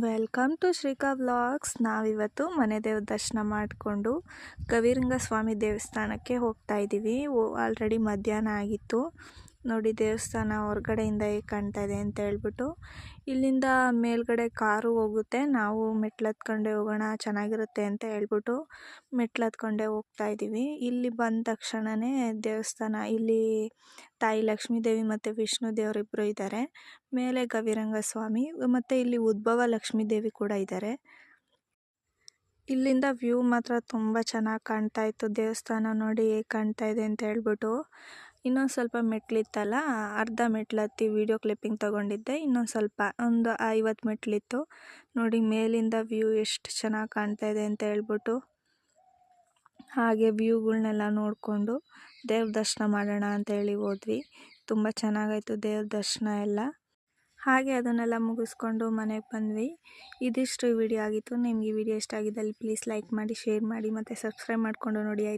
Welcome to Shrika vlogs. ನಾವಿವತ್ತು ಮನೆ ದೇವ್ರ ದರ್ಶನ ಮಾಡಿಕೊಂಡು ಗವಿರಂಗ ಸ್ವಾಮಿ ದೇವಸ್ಥಾನಕ್ಕೆ ಹೋಗ್ತಾ ಇದ್ದೀವಿ. ಆಲ್ರೆಡಿ ಮಧ್ಯಾಹ್ನ ಆಗಿತ್ತು. ನೋಡಿ ದೇವಸ್ಥಾನ ಹೊರಗಡೆಯಿಂದ ಹೇಗೆ ಕಾಣ್ತಾ ಇದೆ ಅಂತ ಹೇಳ್ಬಿಟ್ಟು. ಇಲ್ಲಿಂದ ಮೇಲ್ಗಡೆ ಕಾರು ಹೋಗುತ್ತೆ, ನಾವು ಮೆಟ್ಲು ಹತ್ಕೊಂಡೇ ಹೋಗೋಣ ಚೆನ್ನಾಗಿರುತ್ತೆ ಅಂತ ಹೇಳ್ಬಿಟ್ಟು ಮೆಟ್ಲು ಹತ್ಕೊಂಡೇ ಹೋಗ್ತಾ ಇದ್ದೀವಿ. ಇಲ್ಲಿ ಬಂದ ತಕ್ಷಣವೇ ದೇವಸ್ಥಾನ, ಇಲ್ಲಿ ತಾಯಿ ಲಕ್ಷ್ಮೀ ದೇವಿ ಮತ್ತು ವಿಷ್ಣು ದೇವರಿಬ್ಬರು ಇದ್ದಾರೆ. ಮೇಲೆ ಗವಿರಂಗ ಸ್ವಾಮಿ ಮತ್ತು ಇಲ್ಲಿ ಉದ್ಭವ ಲಕ್ಷ್ಮೀ ದೇವಿ ಕೂಡ ಇದ್ದಾರೆ. ಇಲ್ಲಿಂದ ವ್ಯೂ ಮಾತ್ರ ತುಂಬ ಚೆನ್ನಾಗಿ ಕಾಣ್ತಾ ಇತ್ತು. ದೇವಸ್ಥಾನ ನೋಡಿ ಹೇಗೆ ಕಾಣ್ತಾ ಇದೆ ಅಂತ ಹೇಳ್ಬಿಟ್ಟು. ಇನ್ನೊಂದು ಸ್ವಲ್ಪ ಮೆಟ್ಲಿತ್ತಲ್ಲ, ಅರ್ಧ ಮೆಟ್ಲು ಹತ್ತಿ ವಿಡಿಯೋ ಕ್ಲಿಪ್ಪಿಂಗ್ ತೊಗೊಂಡಿದ್ದೆ. ಇನ್ನೊಂದು ಸ್ವಲ್ಪ ಒಂದು 50 ಮೆಟ್ಲಿತ್ತು. ನೋಡಿ ಮೇಲಿಂದ ವ್ಯೂ ಎಷ್ಟು ಚೆನ್ನಾಗಿ ಕಾಣ್ತಾ ಇದೆ ಅಂತ ಹೇಳ್ಬಿಟ್ಟು. ಹಾಗೆ ವ್ಯೂಗಳ್ನೆಲ್ಲ ನೋಡಿಕೊಂಡು ದೇವ್ರ ದರ್ಶನ ಮಾಡೋಣ ಅಂತೇಳಿ ಹೋದ್ವಿ. ತುಂಬ ಚೆನ್ನಾಗಾಯಿತು ದೇವ್ರ ದರ್ಶನ ಎಲ್ಲ. ಹಾಗೆ ಅದನ್ನೆಲ್ಲ ಮುಗಿಸ್ಕೊಂಡು ಮನೆಗೆ ಬಂದ್ವಿ. ಇದಿಷ್ಟು ವಿಡಿಯೋ ಆಗಿತ್ತು. ನಿಮ್ಗೆ ಈ ವಿಡಿಯೋ ಇಷ್ಟ ಆಗಿದ್ದಲ್ಲಿ ಪ್ಲೀಸ್ ಲೈಕ್ ಮಾಡಿ, ಶೇರ್ ಮಾಡಿ ಮತ್ತು ಸಬ್ಸ್ಕ್ರೈಬ್ ಮಾಡಿಕೊಂಡು ನೋಡಿ ಆಯಿತಾ.